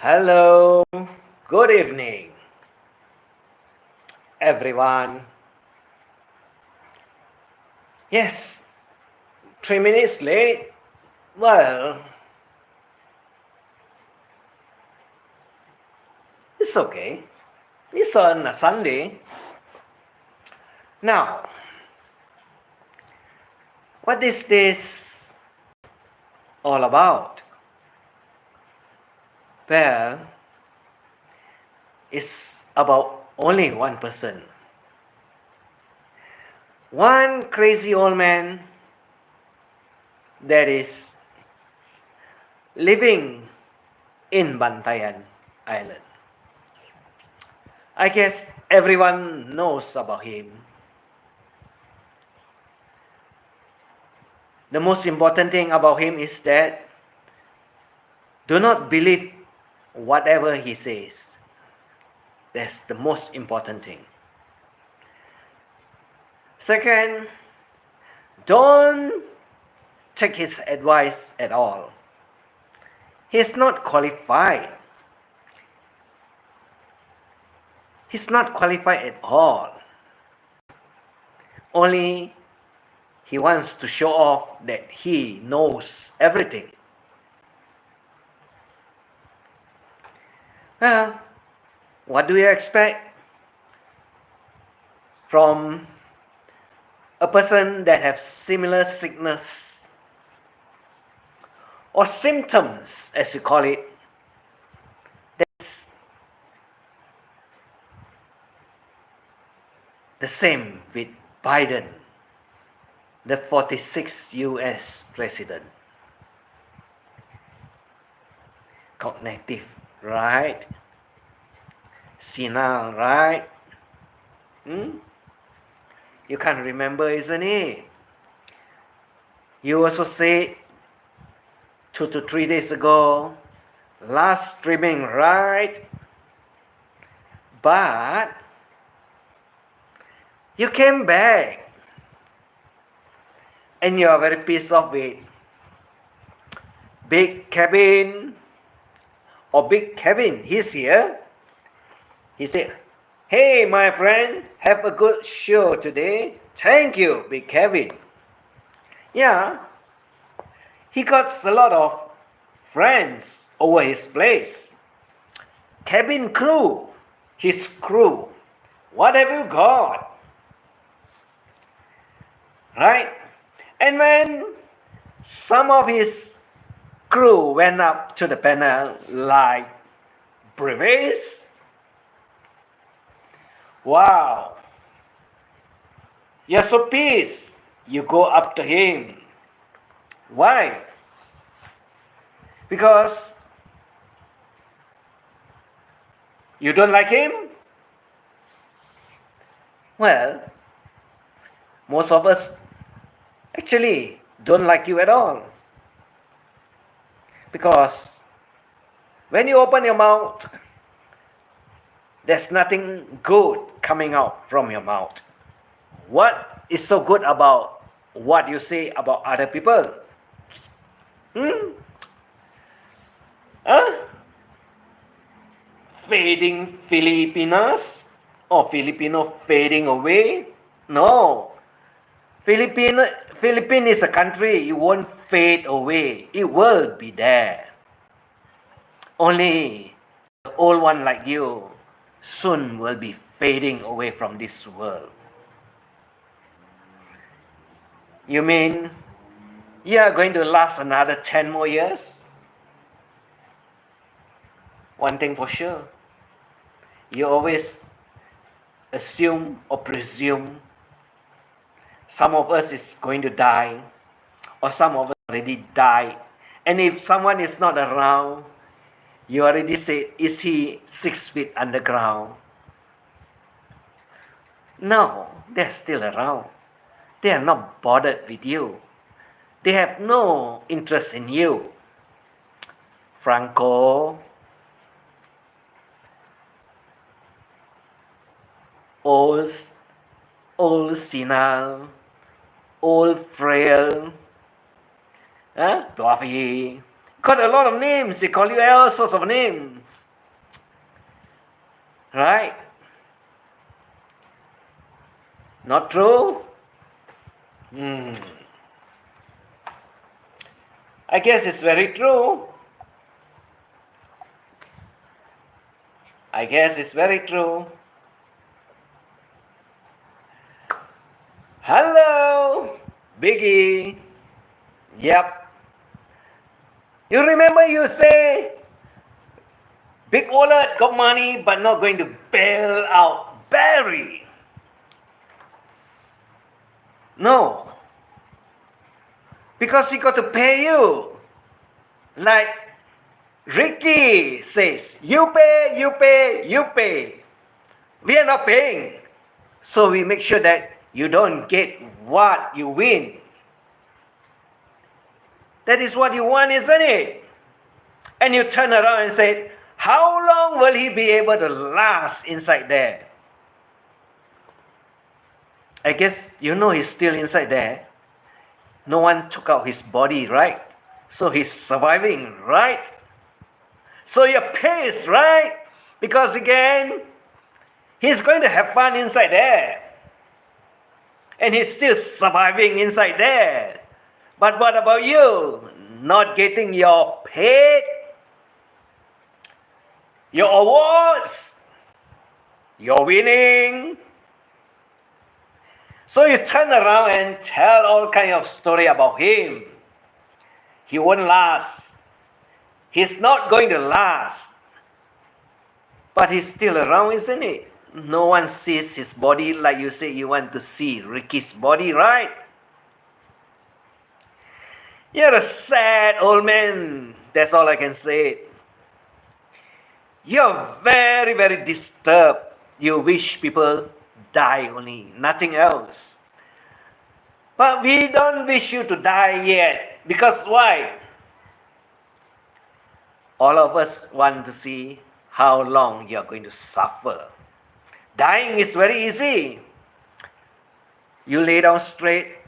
Hello, good evening, everyone. Yes, 3 minutes late. Well, it's okay. It's on a Sunday. Now, what is this all about? Well, it's about only one person. One crazy old man that is living in Bantayan Island. I guess everyone knows about him. The most important thing about him is that do not believe whatever he says. That's the most important thing. Second, don't take his advice at all. He's not qualified. He's not qualified at all. Only he wants to show off that he knows everything. Well, what do you expect from a person that has similar sickness or symptoms, as you call it? That's the same with Biden, the 46th US president. Cognitive, right? Senile, right? You can't remember, isn't it? You also said 2 to 3 days ago, last streaming, right? But you came back and you are very pissed off with Big Kabin or Big Kevin. He's here. He said, "Hey, my friend, have a good show today. Thank you, Big Kevin." Yeah, he got a lot of friends over his place. Cabin crew, his crew. What have you got? Right? And when some of his crew went up to the panel like Brevis, wow, you're so pissed. You go up to him. Why? Because you don't like him? Well, most of us actually don't like you at all. Because when you open your mouth, there's nothing good coming out from your mouth. What is so good about what you say about other people? Fading Filipinas? Or Filipino fading away? No. Philippines is a country, it won't fade away. It will be there. Only the old one like you soon will be fading away from this world. You mean you are going to last another 10 more years? One thing for sure, you always assume or presume some of us is going to die, or some of us already died. And if someone is not around, you already say, is he 6 feet underground? No, they're still around. They are not bothered with you. They have no interest in you. Franco, old senile, old frail, Brevis, Got a lot of names. They call you all sorts of names. Right? Not true? I guess it's very true. I guess it's very true. Hello, Biggie. Yep. You remember you say, big wallet, got money, but not going to bail out Barry. No. Because he got to pay you. Like Ricky says, you pay, you pay, you pay. We are not paying. So we make sure that you don't get what you win. That is what you want, isn't it? And you turn around and say, how long will he be able to last inside there? I guess you know he's still inside there. No one took out his body, right? So he's surviving, right? So you're pissed, right? Because again, he's going to have fun inside there. And he's still surviving inside there. But what about you? Not getting your paid? Your awards? You're winning? So you turn around and tell all kind of story about him. He won't last. He's not going to last. But he's still around, isn't it? No one sees his body like you say you want to see Ricky's body, right? You're a sad old man. That's all I can say. You're very, very disturbed. You wish people die only, nothing else. But we don't wish you to die yet. Because why? All of us want to see how long you're going to suffer. Dying is very easy. You lay down straight,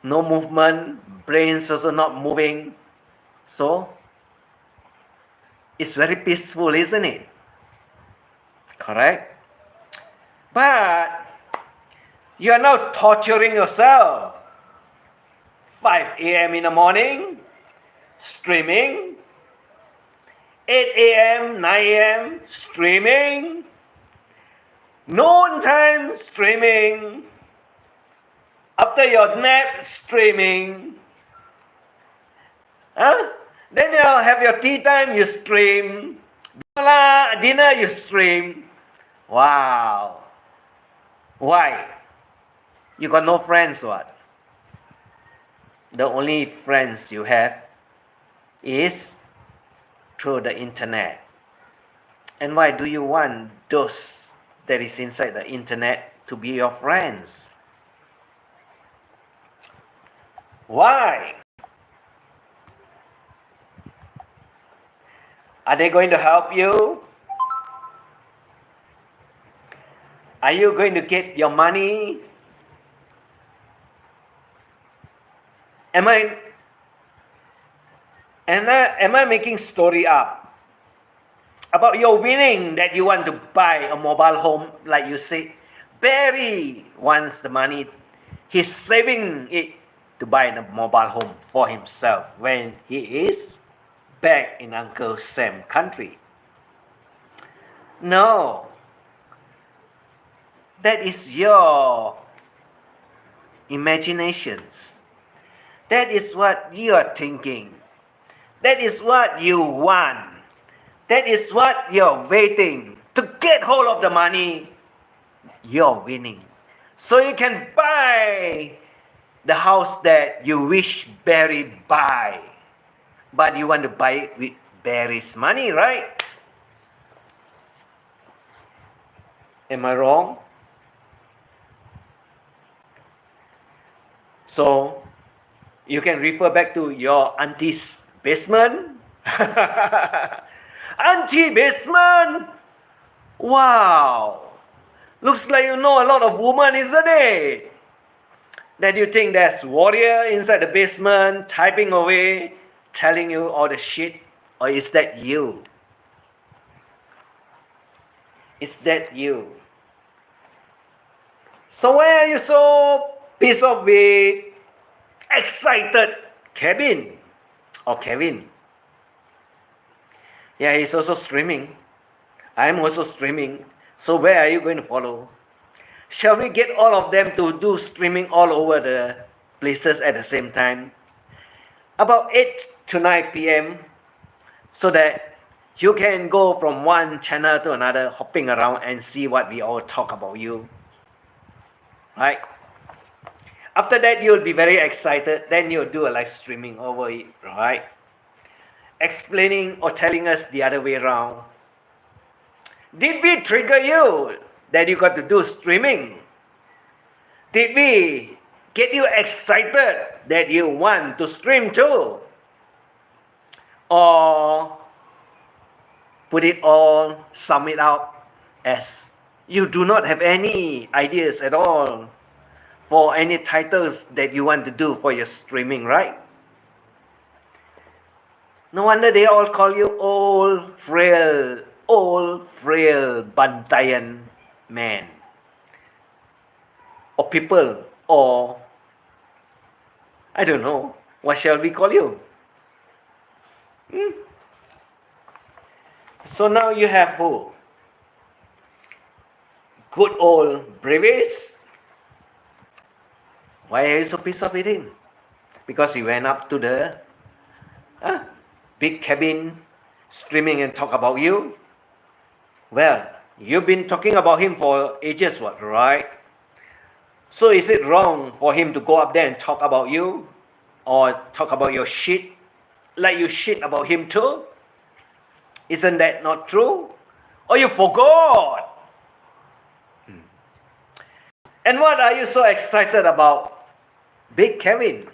no movement, brains also not moving. So, it's very peaceful, isn't it? Correct? But you are now torturing yourself. 5 a.m. in the morning, streaming. 8 a.m., 9 a.m., streaming. Noon time, streaming. After your nap, streaming. Then you have your tea time, you stream. Dinner, you stream. Wow. Why? You got no friends, what? The only friends you have is through the internet. And why do you want those that is inside the internet to be your friends? Why? Are they going to help you? Are you going to get your money? Am I making story up about your winning that you want to buy a mobile home like you say? Barry wants the money. He's saving it to buy a mobile home for himself when he is back in Uncle Sam's country. No. That is your imaginations. That is what you are thinking. That is what you want. That is what you're waiting to get hold of the money. You're winning. So you can buy the house that you wish Barry buy. But you want to buy it with Barry's money, right? Am I wrong? So, you can refer back to your auntie's basement. Auntie basement! Wow! Looks like you know a lot of women, isn't it? That you think there's warrior inside the basement typing away telling you all the shit, or is that you? Is that you? So why are you so pissed off with excited Kabin or Kevin? Yeah, he's also streaming. I'm also streaming. So where are you going to follow? Shall we get all of them to do streaming all over the places at the same time? About 8 to 9 p.m. so that you can go from one channel to another, hopping around and see what we all talk about you. Right? After that, you'll be very excited. Then you'll do a live streaming over it, right? Explaining or telling us the other way around. Did we trigger you that you got to do streaming? Did we get you excited that you want to stream too? Or put it all, sum it up as you do not have any ideas at all for any titles that you want to do for your streaming, right? No wonder they all call you old, frail Bantayan man. Or people, or I don't know, what shall we call you? So now you have who? Good old Brevis. Why are you so pissed off with him? Because he went up to the big cabin streaming and talk about you? Well, you've been talking about him for ages, what, right? So is it wrong for him to go up there and talk about you? Or talk about your shit? Like you shit about him too? Isn't that not true? Or you forgot? And what are you so excited about Big Kevin?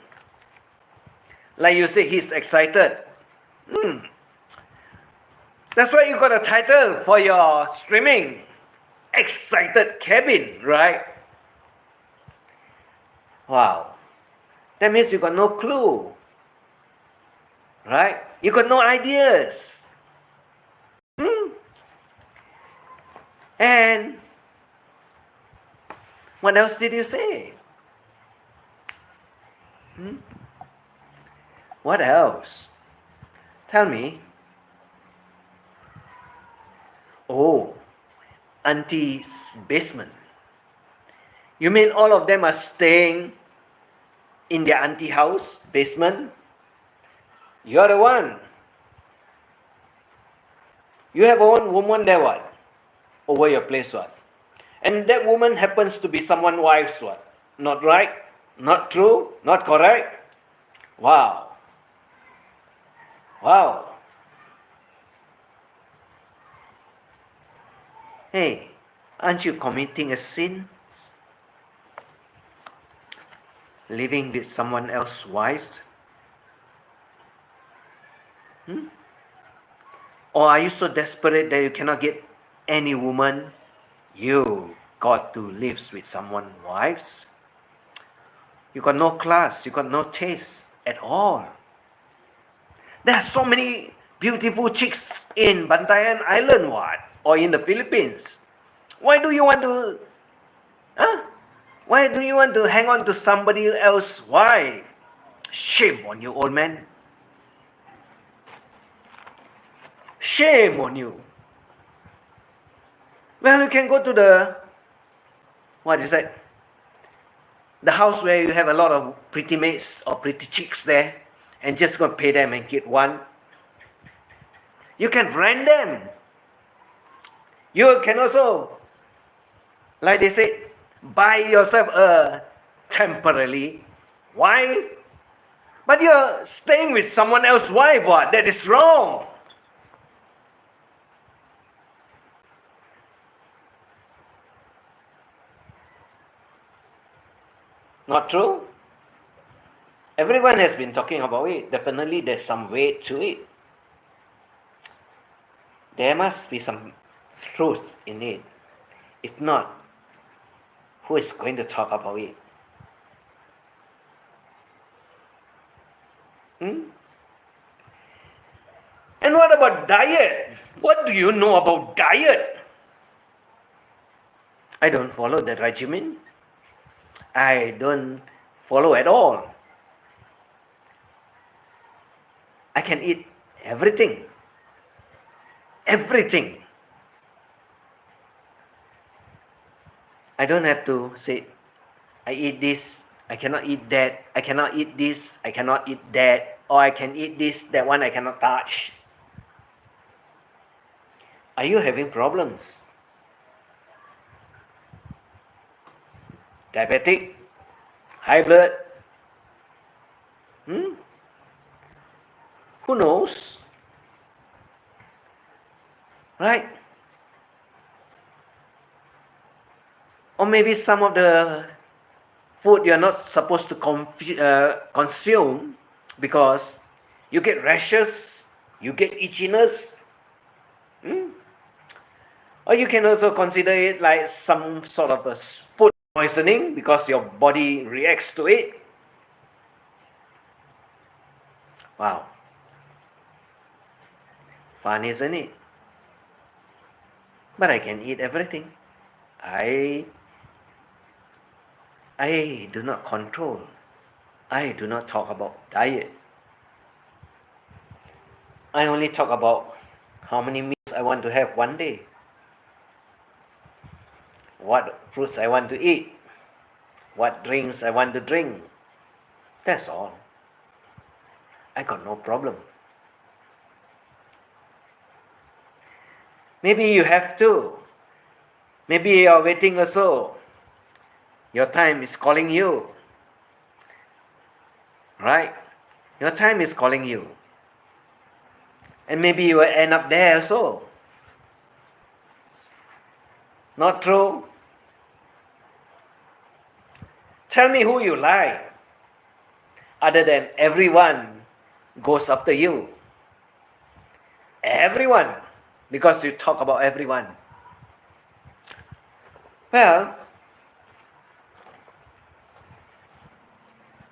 Like you say, he's excited. That's why you got a title for your streaming. Excited Kabin, right? Wow. That means you got no clue. Right? You got no ideas. And what else did you say? What else? Tell me. Oh, Aunties' basement. You mean all of them are staying in their auntie house, basement? You're the one. You have one woman there, what? Over your place, what? And that woman happens to be someone's wife's, what? Not right? Not true? Not correct? Wow. Wow. Hey, aren't you committing a sin? Living with someone else's wives? Or are you so desperate that you cannot get any woman? You got to live with someone's wives? You got no class, you got no taste at all. There are so many beautiful chicks in Bantayan Island, what? Or in the Philippines. Why do you want to Why do you want to hang on to somebody else's wife? Shame on you, old man. Shame on you. Well, you can go to the, what is that? The house where you have a lot of pretty maids or pretty chicks there, and just go pay them and get one. You can rent them. You can also, like they say, buy yourself a temporary wife. But you're staying with someone else's wife, what? That is wrong. Not true? Everyone has been talking about it. Definitely there's some weight to it. There must be some truth in it. If not, who is going to talk about it? And what about diet? What do you know about diet? I don't follow the regimen. I don't follow at all. I can eat everything. Everything. I don't have to say, I eat this, I cannot eat that, I cannot eat this, I cannot eat that, or I can eat this, that one I cannot touch. Are you having problems? Diabetic? High blood? Who knows? Right? Or maybe some of the food you're not supposed to consume because you get rashes, you get itchiness. Or you can also consider it like some sort of a food poisoning because your body reacts to it. Wow. Fun, isn't it? But I can eat everything. I do not control. I do not talk about diet. I only talk about how many meals I want to have one day. What fruits I want to eat. What drinks I want to drink. That's all. I got no problem. Maybe you have to. Maybe you are waiting also. Your time is calling you. Right? Your time is calling you. And maybe you will end up there also. Not true? Tell me who you like. Other than everyone goes after you. Everyone. Because you talk about everyone. Well,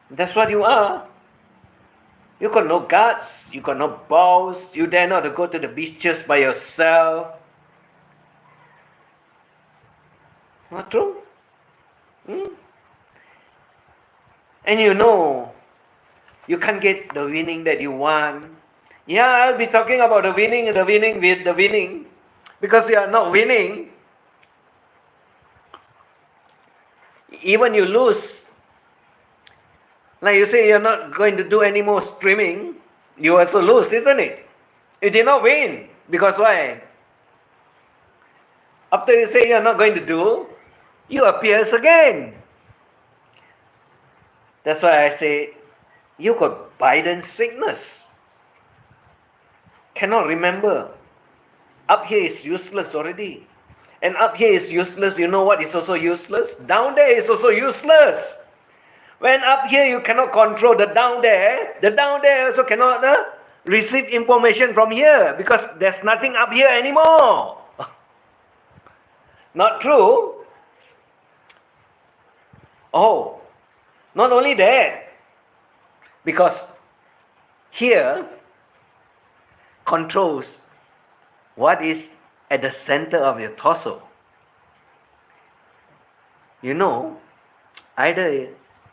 that's what you are. You got no guts, you got no balls, you dare not to go to the beach just by yourself. Not true? And you know, you can't get the winning that you want. Yeah, I'll be talking about the winning, because you are not winning. Even you lose. Like you say, you're not going to do any more streaming. You also lose, isn't it? You did not win. Because why? After you say you're not going to do, you appears again. That's why I say, you got Biden sickness. Cannot remember. Up here is useless already. And up here is useless. You know what is also useless? Down there is also useless. When up here you cannot control the down there also cannot receive information from here because there's nothing up here anymore. Not true? Oh, not only that, because here controls what is at the center of your torso. You know, either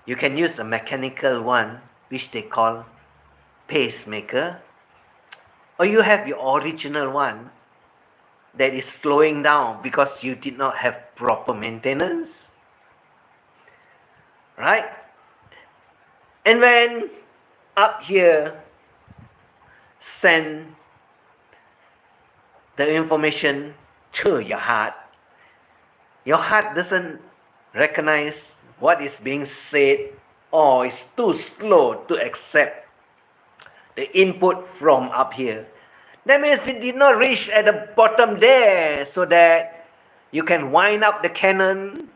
you can use a mechanical one, which they call pacemaker, or you have your original one that is slowing down because you did not have proper maintenance. Right? And when up here send the information to your heart doesn't recognize what is being said or is too slow to accept the input from up here. That means it did not reach at the bottom there so that you can wind up the cannon,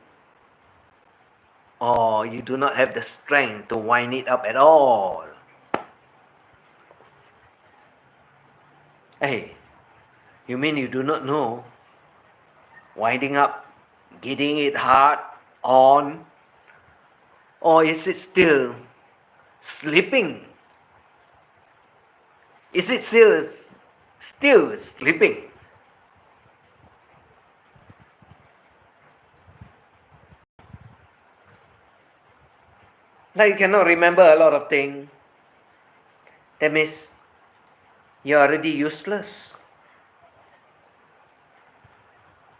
or you do not have the strength to wind it up at all. Hey, you mean you do not know winding up, getting it hard on, or is it still sleeping? Is it still still sleeping. Like you cannot remember a lot of things. That means you're already useless.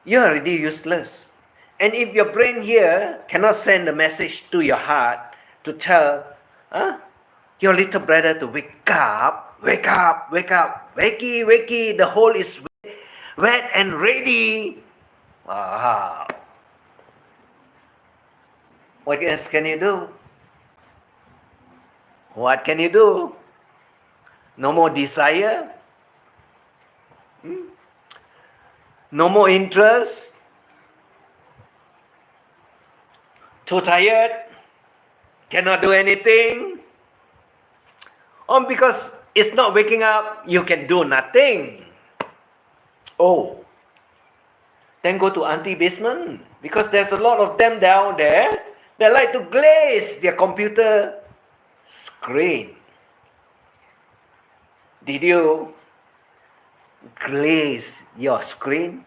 You're already useless. And if your brain here cannot send a message to your heart to tell your little brother to wake up, wake up, wake up, wakey, wakey, the hole is wet and ready. Wow. What else can you do? What can you do? No more desire? No more interest? Too tired? Cannot do anything? Or because it's not waking up, you can do nothing. Oh, then go to auntie basement, because there's a lot of them down there that like to glaze their computer screen. Did you glaze your screen?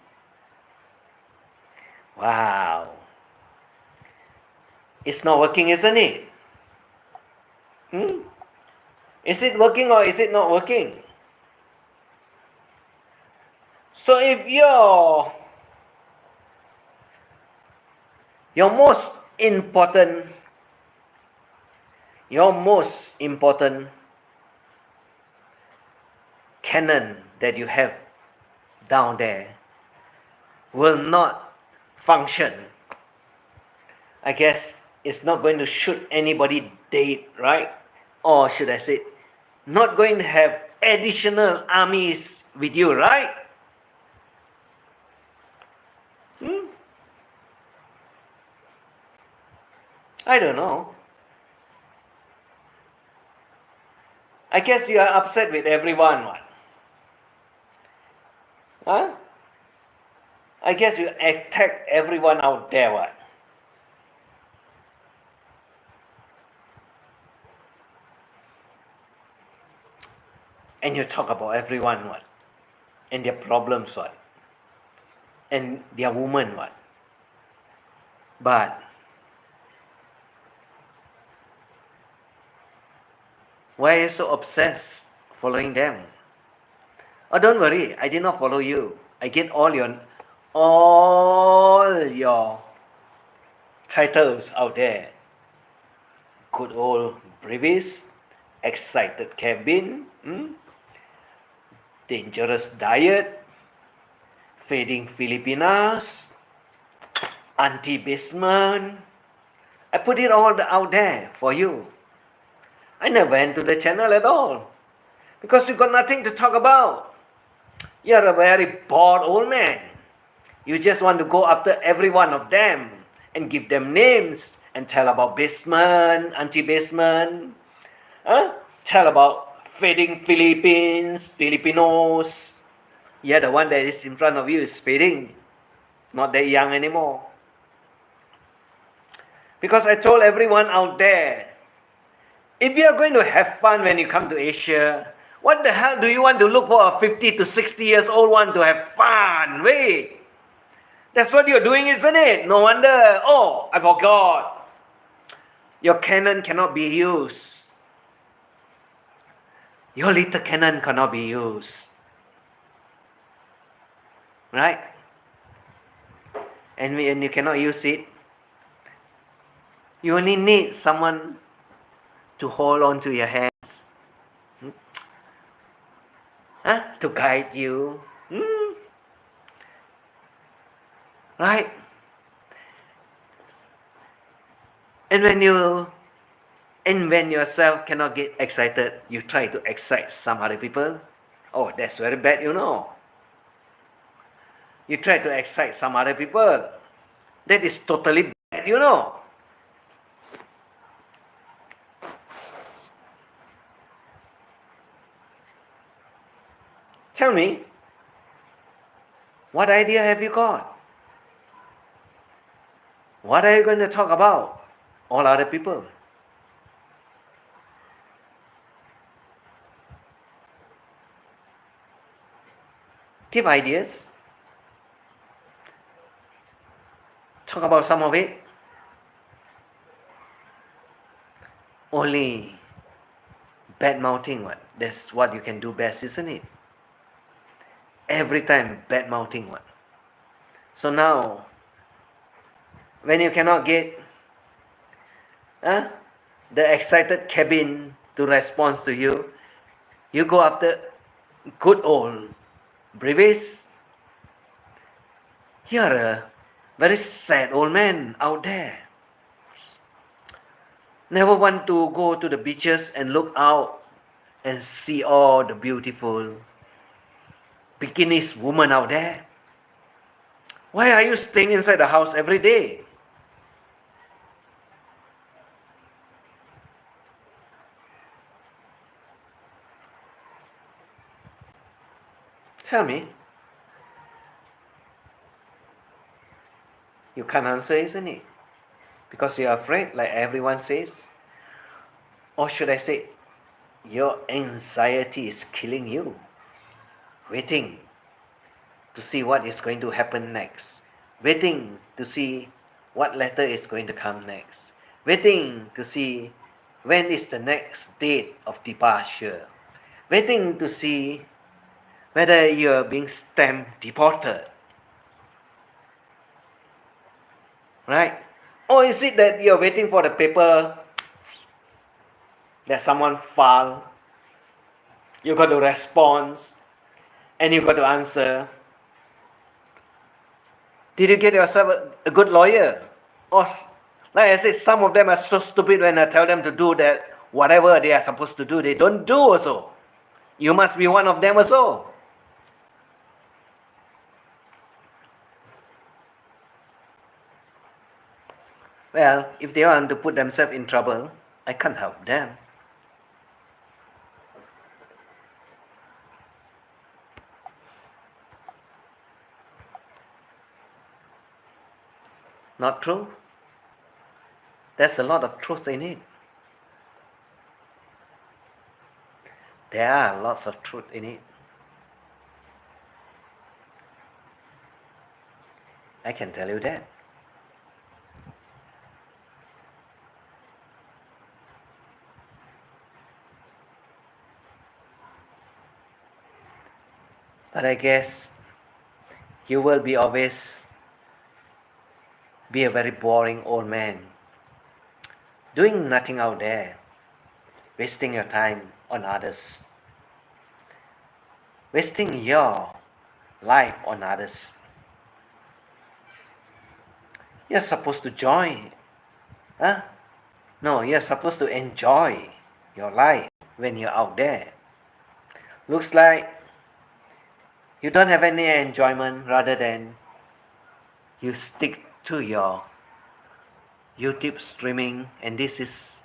Wow. It's not working, isn't it? Is it working or is it not working? So if your most important cannon that you have down there will not function, I guess it's not going to shoot anybody dead, right? Or should I say, not going to have additional armies with you, right? I don't know. I guess you are upset with everyone, what? Huh? I guess you attack everyone out there, what? And you talk about everyone, what? And their problems, what? And their woman, what? But why are you so obsessed following them? Oh, don't worry, I did not follow you. I get all your titles out there. Good old Brevis, excited Kabin, dangerous diet, fading Filipinas, anti-basement. I put it all out there for you. I never went to the channel at all because you got nothing to talk about. You're a very bored old man. You just want to go after every one of them and give them names and tell about basement, anti-basement. Tell about fading Philippines, Filipinos. Yeah, the one that is in front of you is fading. Not that young anymore. Because I told everyone out there, if you are going to have fun when you come to Asia, what the hell do you want to look for a 50 to 60 years old one to have fun? Wait. That's what you're doing, isn't it? No wonder. Oh, I forgot. Your cannon cannot be used. Your little cannon cannot be used. Right? And when you cannot use it, you only need someone to hold on to your hands. To guide you. Right? And when yourself cannot get excited, you try to excite some other people. Oh, that's very bad, you know. You try to excite some other people. That is totally bad, you know. Tell me, what idea have you got? What are you going to talk about? All other people. Give ideas. Talk about some of it. Only bad mouthing, what? That's what you can do best, isn't it? Every time bad mouthing, what? So now, when you cannot get the excited Kabin to respond to you, you go after good old Brevis. You're a very sad old man out there. Never want to go to the beaches and look out and see all the beautiful bikinis women out there. Why are you staying inside the house every day? Tell me. You can't answer, isn't it? Because you're afraid, like everyone says. Or should I say, your anxiety is killing you. Waiting to see what is going to happen next. Waiting to see what letter is going to come next. Waiting to see when is the next date of departure. Waiting to see whether you're being stamped deported. Right? Or is it that you're waiting for the paper that someone filed? You got to respond and you got to answer. Did you get yourself a good lawyer? Or, like I said, some of them are so stupid when I tell them to do that, whatever they are supposed to do, they don't do also. You must be one of them also. Well, if they want to put themselves in trouble, I can't help them. Not true? There's a lot of truth in it. There are lots of truth in it. I can tell you that. But I guess you will be always be a very boring old man, doing nothing out there, wasting your time on others, wasting your life on others. You're supposed to join, huh? No, you're supposed to enjoy your life when you're out there. Looks like you don't have any enjoyment, rather than you stick to your YouTube streaming and this is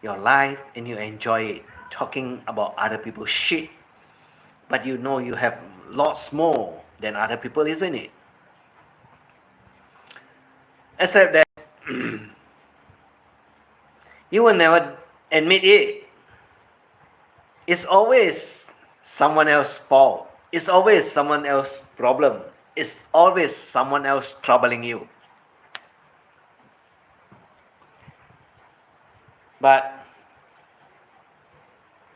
your life and you enjoy it, talking about other people's shit. But you know you have lots more than other people, isn't it? Except that you will never admit it. It's always someone else's fault. It's always someone else's problem. It's always someone else troubling you. But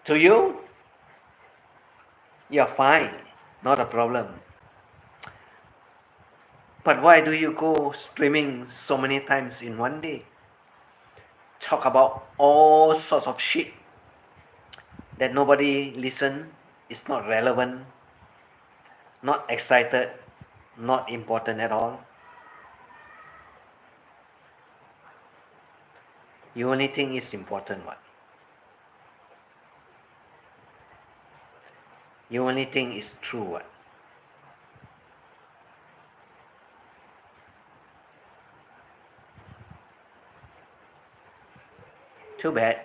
to you, you're fine, not a problem. But why do you go streaming so many times in one day? Talk about all sorts of shit that nobody listen, it's not relevant, not excited, not important at all. You only think it's important what? You only think it's true what? Too bad.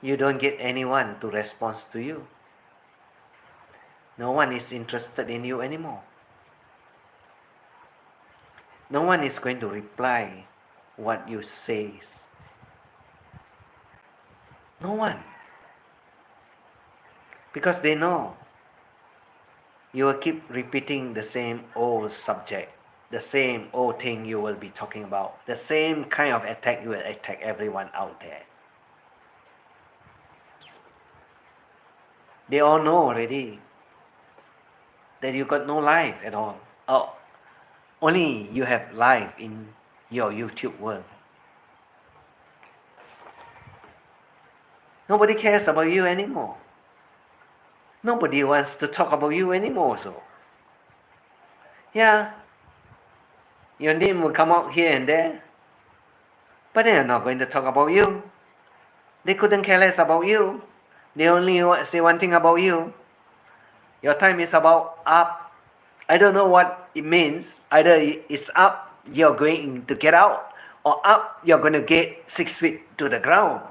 You don't get anyone to respond to you. No one is interested in you anymore. No one is going to reply what you say. No one. Because they know you will keep repeating the same old subject, the same old thing you will be talking about, the same kind of attack you will attack everyone out there. They all know already that you got no life at all. Oh, only you have life in your YouTube world. Nobody cares about you anymore. Nobody wants to talk about you anymore. So, yeah, your name will come out here and there, but they are not going to talk about you. They couldn't care less about you. They only say one thing about you. Your time is about up. I don't know what it means. Either it's up, you're going to get out, or up, you're going to get 6 feet to the ground.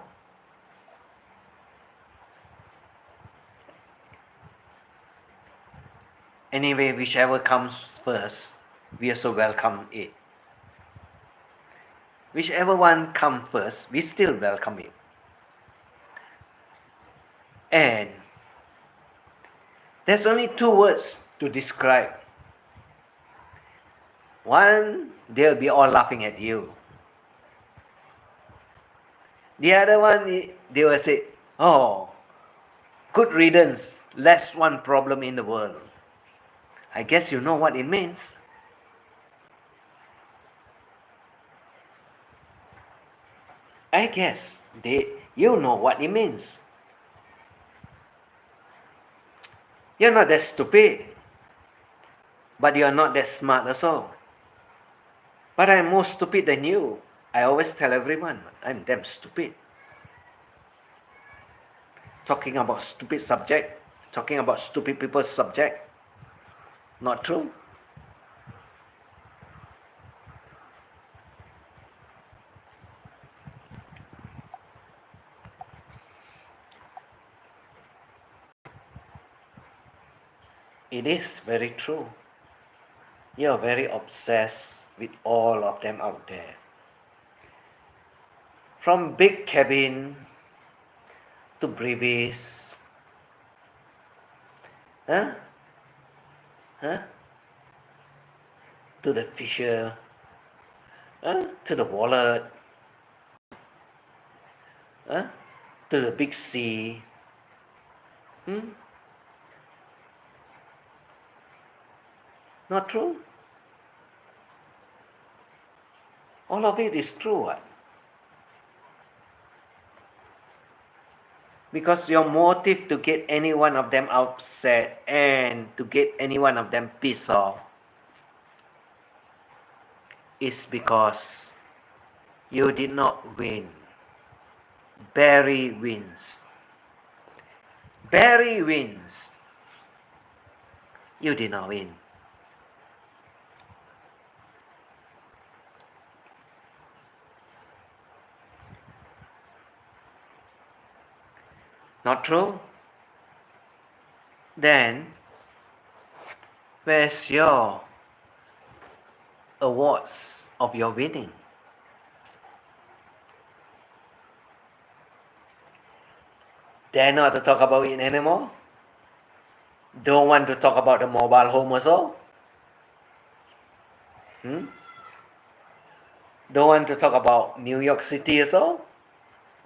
Anyway, whichever comes first, we also welcome it. Whichever one comes first, we still welcome it. And there's only 2 words to describe. One, they'll be all laughing at you. The other one, they will say, oh, good riddance, less one problem in the world. I guess you know what it means. I guess you know what it means. You're not that stupid, but you're not that smart also. But I'm more stupid than you. I always tell everyone, I'm damn stupid. Talking about stupid subject, talking about stupid people's subject. Not true. It is very true. You're very obsessed with all of them out there. From big Kabin to Brevis. Huh? To the fisher. To the wallet. To the big sea. Not true? All of it is true. What? Because your motive to get any one of them upset and to get any one of them pissed off is because you did not win. Barry wins. Barry wins. You did not win. Not true? Then, where's your awards of your winning? Dare not to talk about it anymore? Don't want to talk about the mobile home also? Don't want to talk about New York City also?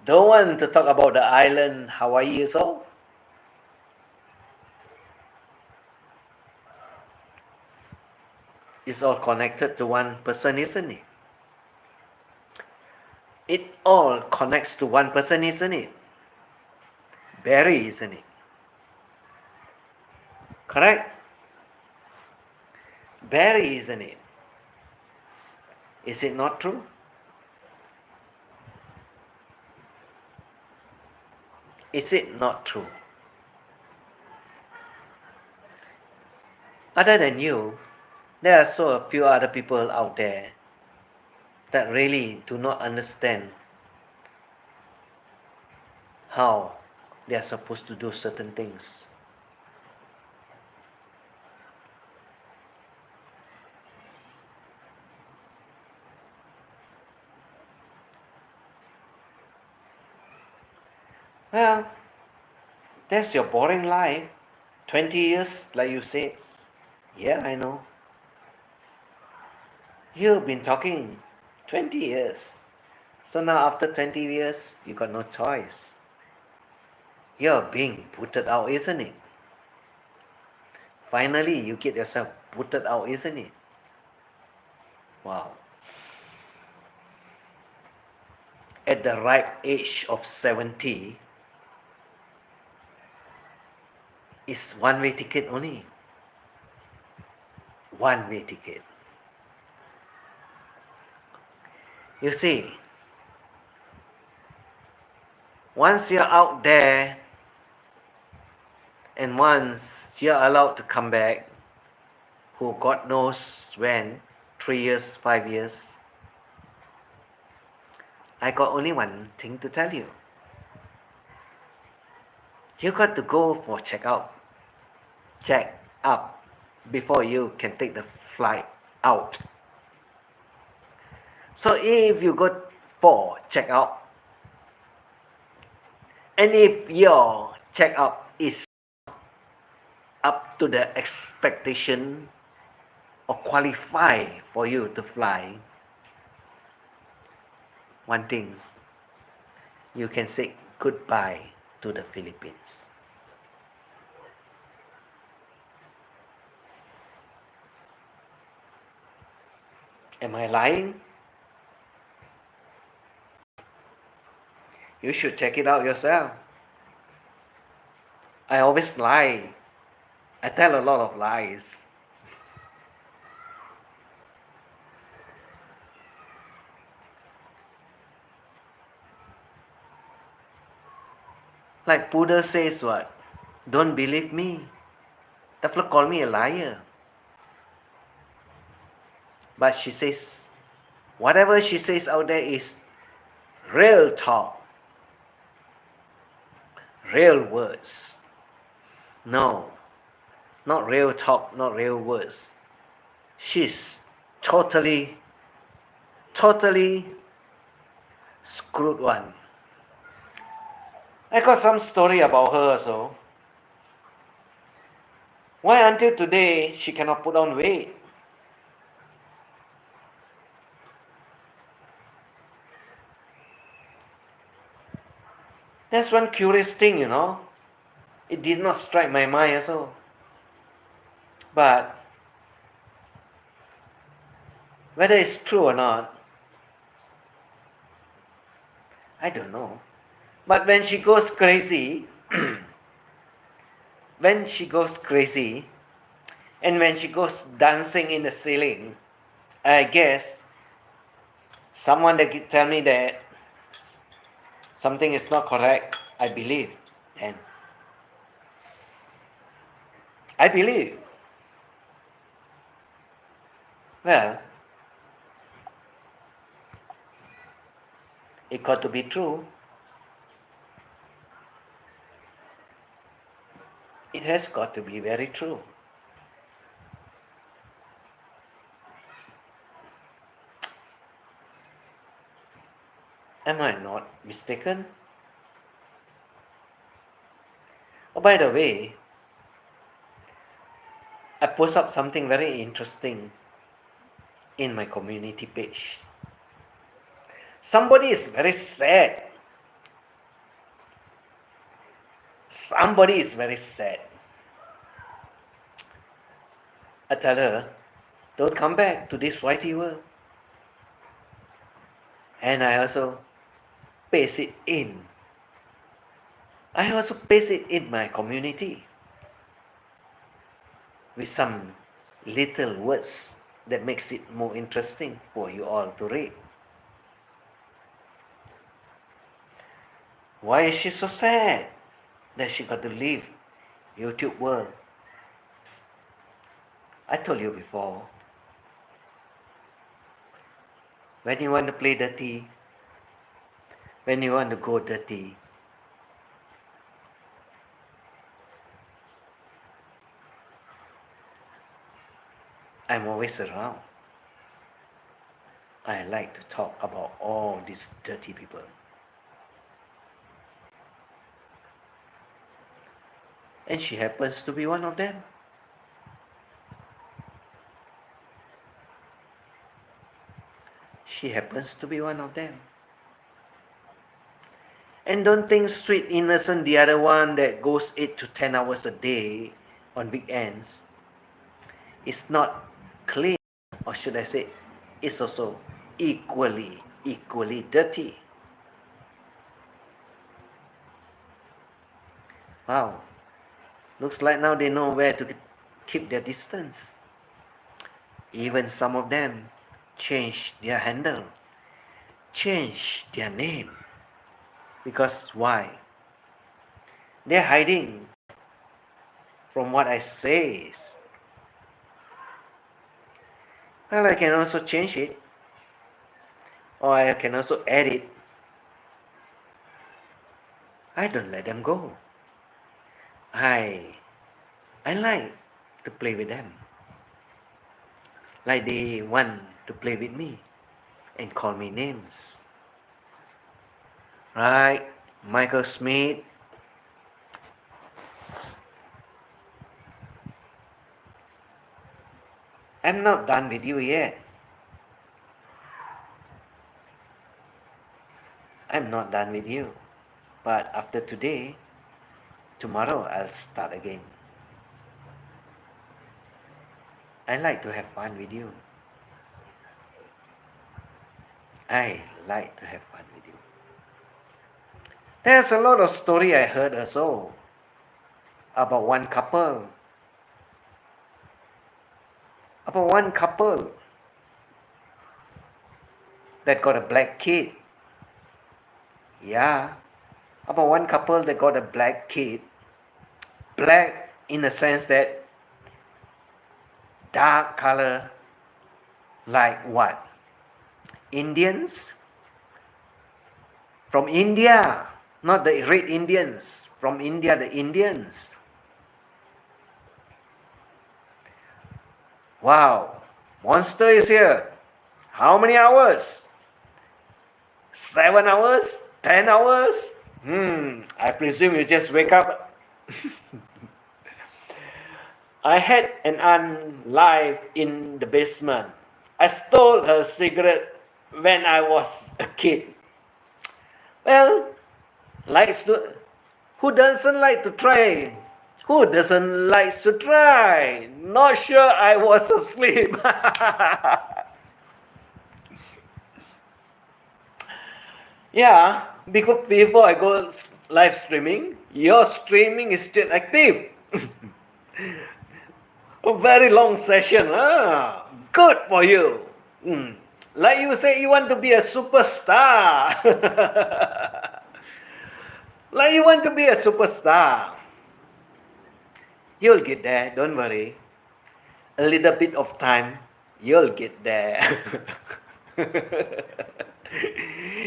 Don't want to talk about the island Hawaii also? It's all connected to one person, isn't it? It all connects to one person, isn't it? Barry, isn't it? Correct? Barry, isn't it? Is it not true? Is it not true? Other than you, there are so a few other people out there that really do not understand how they are supposed to do certain things. Well, That's your boring life. 20 years, like you said. Yeah, I know. You've been talking 20 years. So now after 20 years, you got no choice. You're being booted out, isn't it? Finally, you get yourself booted out, isn't it? Wow. At the ripe age of 70, it's one-way ticket only. One-way ticket. You see, once you're out there and once you're allowed to come back, who God knows when, 3 years, 5 years, I got only one thing to tell you. You got to go for check up before you can take the flight out. So if you go for check out, and if your check up is up to the expectation or qualify for you to fly, one thing, you can say goodbye to the Philippines. Am I lying? You should check it out yourself. I always lie. I tell a lot of lies. Like Buddha says what? Don't believe me. The fellow called me a liar. But she says, whatever she says out there is real talk. Real words. No, not real talk, not real words. She's totally screwed one. I got some story about her also. Why until today she cannot put on weight? That's one curious thing, you know. It did not strike my mind also. But whether it's true or not, I don't know. But when she goes crazy, when she goes crazy, and when she goes dancing in the ceiling, I guess someone that could tell me that something is not correct, I believe. And I believe. Well, it got to be true. It has got to be very true. Am I not mistaken? Oh, by the way, I post up something very interesting in my community page. Somebody is very sad. Somebody is very sad. I tell her, don't come back to this whitey world. And I also paste it in. I also paste it in my community with some little words that makes it more interesting for you all to read. Why is she so sad that she got to leave YouTube world? I told you before, when you want to play dirty, when you want to go dirty, I'm always around. I like to talk about all these dirty people. And she happens to be one of them. She happens to be one of them. And don't think sweet innocent, the other one that goes 8 to 10 hours a day on weekends, is not clean, or should I say, it's also equally dirty. Wow, looks like now they know where to keep their distance. Even some of them change their handle, change their name. Because why? They're hiding from what I say. Well, I can also change it, or I can also add it. I don't let them go. I like to play with them, like they want to play with me and call me names. Right, Michael Smith? I'm not done with you yet. I'm not done with you. But after today, tomorrow I'll start again. I like to have fun with you. I like to have fun with you. There's a lot of story I heard also about one couple. That got a black kid. Yeah, about one couple that got a black kid. Black in the sense that dark color, like what? Indians? From India, not the red Indians. From India, the Indians. Wow, monster is here. How many hours? 7 hours? 10 hours? I presume you just wake up. I had an aunt live in the basement. I stole her cigarette when I was a kid. Well, who doesn't like to try? Who doesn't like to try? Not sure I was asleep. Yeah, because before I go live streaming, your streaming is still active. A very long session. Good for you. Like you say, you want to be a superstar. Like you want to be a superstar. You'll get there, don't worry. A little bit of time, you'll get there.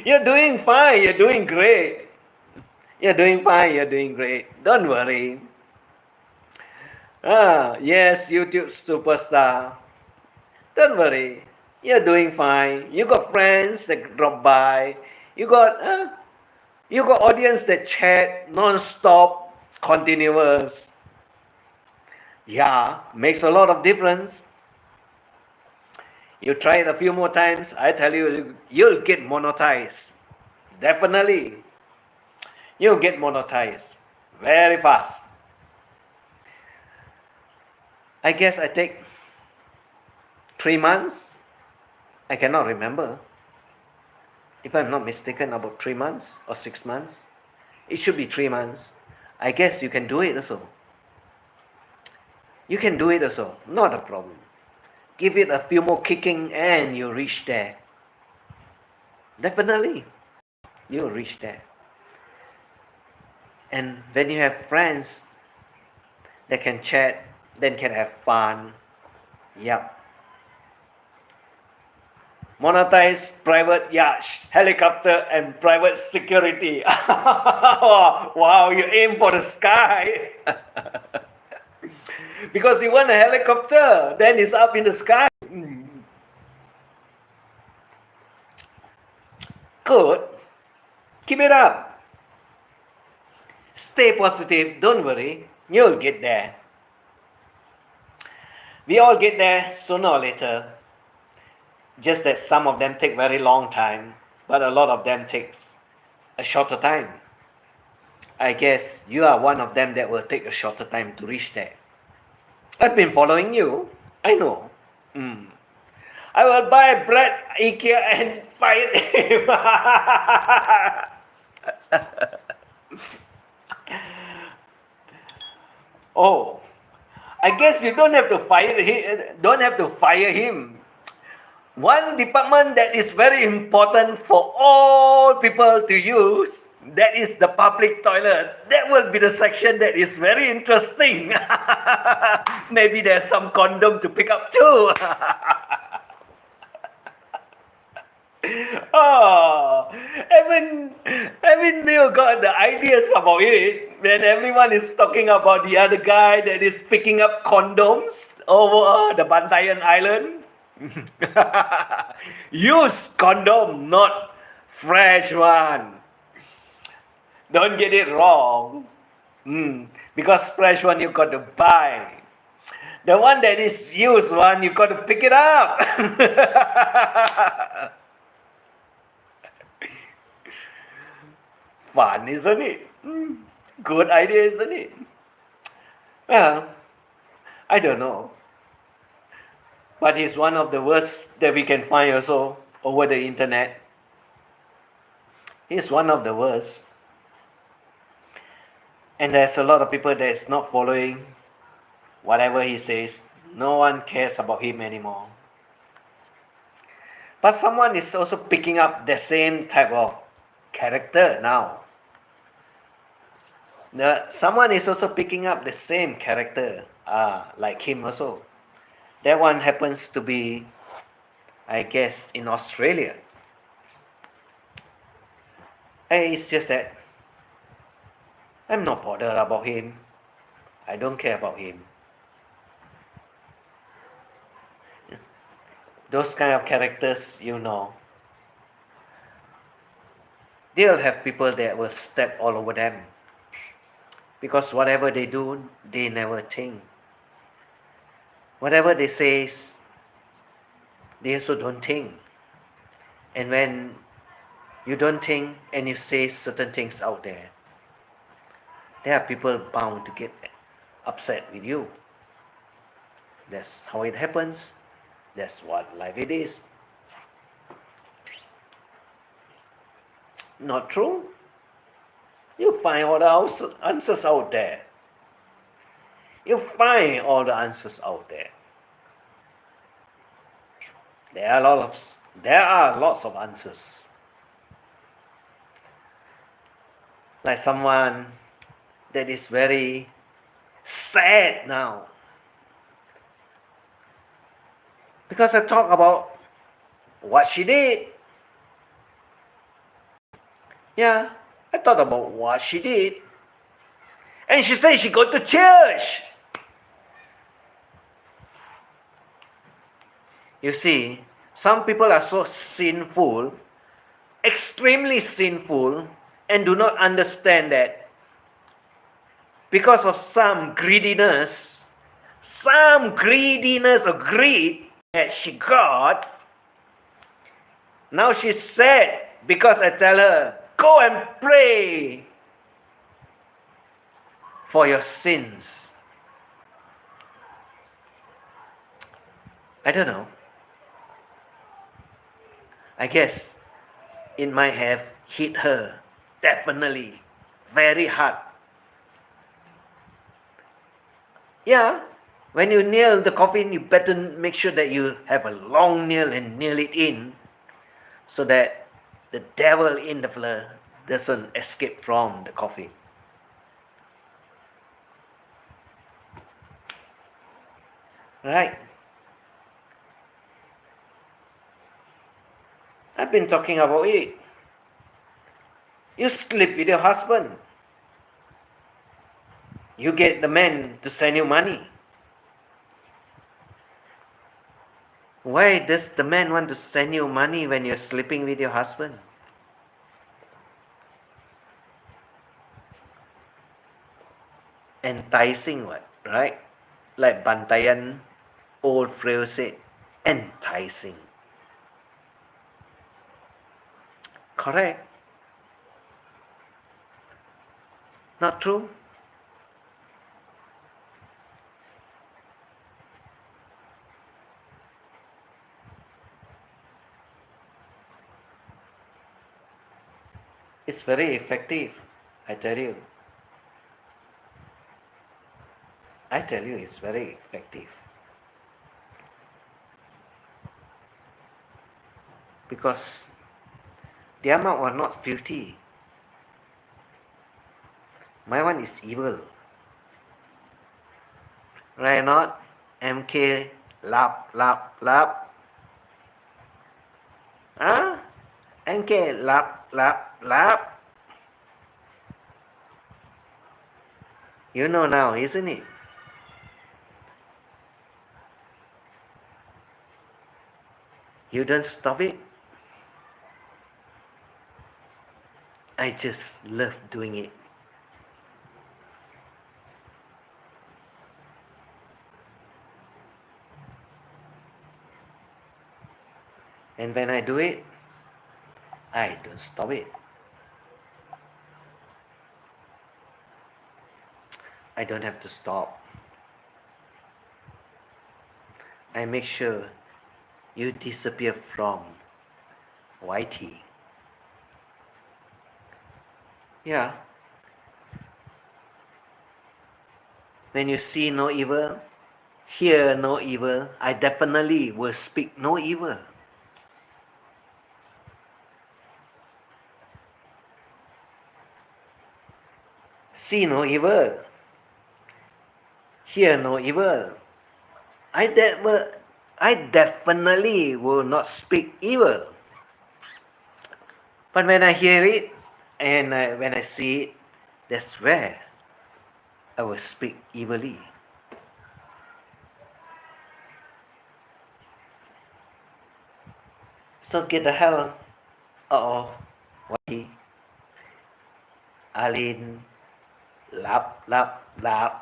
You're doing fine, you're doing great. You're doing fine, you're doing great. Don't worry. Yes, YouTube superstar. Don't worry. You're doing fine. You got friends that drop by. You got audience that chat non-stop, continuous. Yeah, makes a lot of difference. You try it a few more times, I tell you, you'll get monetized. Definitely. You'll get monetized very fast. I guess I take 3 months. I cannot remember. If I'm not mistaken, about 3 months or 6 months. It should be 3 months. I guess you can do it also. You can do it also. Not a problem. Give it a few more kicking and you'll reach there. Definitely. You'll reach there. And when you have friends that can chat, then can have fun. Yep. Monetize private yacht, helicopter, and private security. Wow, you aim for the sky. Because you want a helicopter, then it's up in the sky. Good. Keep it up. Stay positive, don't worry. You'll get there. We all get there sooner or later. Just that some of them take very long time, but a lot of them takes a shorter time. I guess you are one of them that will take a shorter time to reach there. I've been following you. I know. I will buy bread IKEA and fight him. Oh, I guess you don't have to fire him. Don't have to fire him. One department that is very important for all people to use, that is the public toilet. That will be the section that is very interesting. Maybe there's some condom to pick up too. Oh, haven't you got the ideas about it? When everyone is talking about the other guy that is picking up condoms over the Bantayan Island. Use condom, not fresh one. Don't get it wrong. Because fresh one you got to buy. The one that is used one you got to pick it up. Fun, isn't it? Good idea, isn't it? Well, I don't know. But he's one of the worst that we can find also over the internet. He's one of the worst. And there's a lot of people that is not following whatever he says. No one cares about him anymore. But someone is also picking up the same type of character now. Someone is also picking up the same character like him also. That one happens to be, I guess, in Australia. It's just that I'm not bothered about him. I don't care about him. Those kind of characters, you know, they'll have people that will step all over them. Because whatever they do, they never think. Whatever they say, they also don't think. And when you don't think and you say certain things out there are people bound to get upset with you. That's how it happens. That's what life it is. Not true? You find all the answers out there. You find all the answers out there. There are lots of answers. Like someone that is very sad now. Because I talk about what she did. Yeah, I thought about what she did. And she said she go to church. You see, some people are so sinful, extremely sinful, and do not understand that because of some greediness or greed that she got, now she's sad because I tell her, go and pray for your sins. I don't know. I guess it might have hit her, definitely, very hard. Yeah, when you nail the coffin, you better make sure that you have a long nail and nail it in so that the devil in the fella doesn't escape from the coffin. Right? I've been talking about it. You sleep with your husband. You get the man to send you money. Why does the man want to send you money when you're sleeping with your husband? enticing what, right? Like Bantayan old phrase said, enticing. Correct? Not true? It's very effective, I tell you. I tell you, it's very effective. Because the amount are not filthy. My one is evil. Right or not? MK lap lap lap. Huh? MK lap lap lap. You know now, isn't it? You don't stop it. I just love doing it. And when I do it, I don't stop it. I don't have to stop. I make sure you disappear from YT. Yeah. When you see no evil, hear no evil, I definitely will speak no evil. See no evil, hear no evil. I definitely will not speak evil. But when I hear it and when I see it, that's where I will speak evilly. So get the hell out of YT. Alin, lap, lap, lap.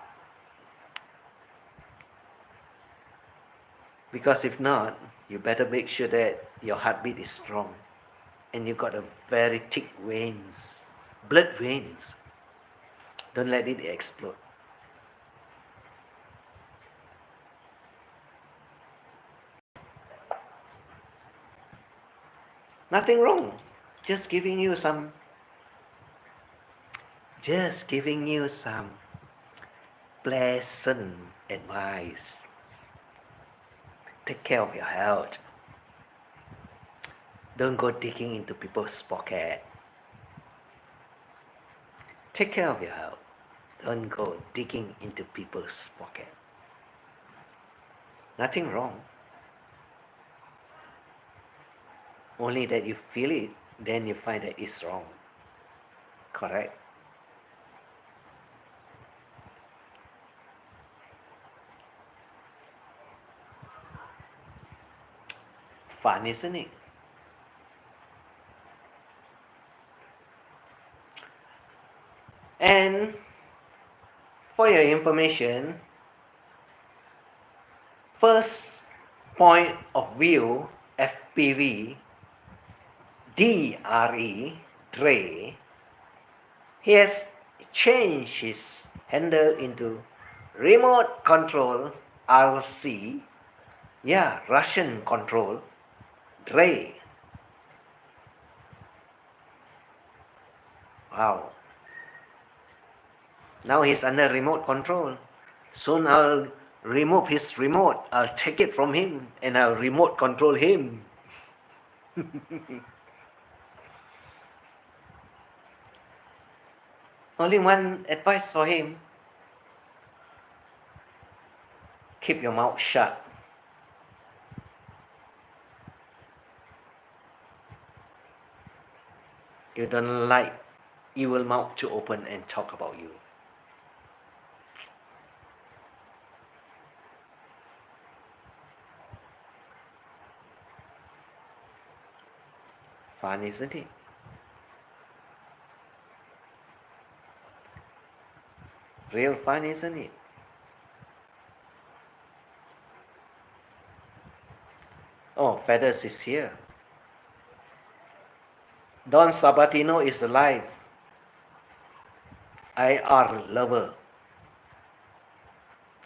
Because if not, you better make sure that your heartbeat is strong and you got a very thick veins, blood veins. Don't let it explode. Nothing wrong. Just giving you some pleasant advice. Take care of your health. Don't go digging into people's pocket. Take care of your health. Don't go digging into people's pocket. Nothing wrong. Only that you feel it, then you find that it's wrong. Correct? Fun, isn't it? And for your information, first point of view, FPV, DRE, Dre, he has changed his handle into remote control RC, yeah, Russian control, Dre. Wow. Now he's under remote control. Soon I'll remove his remote. I'll take it from him and I'll remote control him. Only one advice for him. Keep your mouth shut. You don't like evil mouth to open and talk about you. Fun, isn't it? Real fun, isn't it? Oh, Feathers is here. Don Sabatino is alive. IR lover.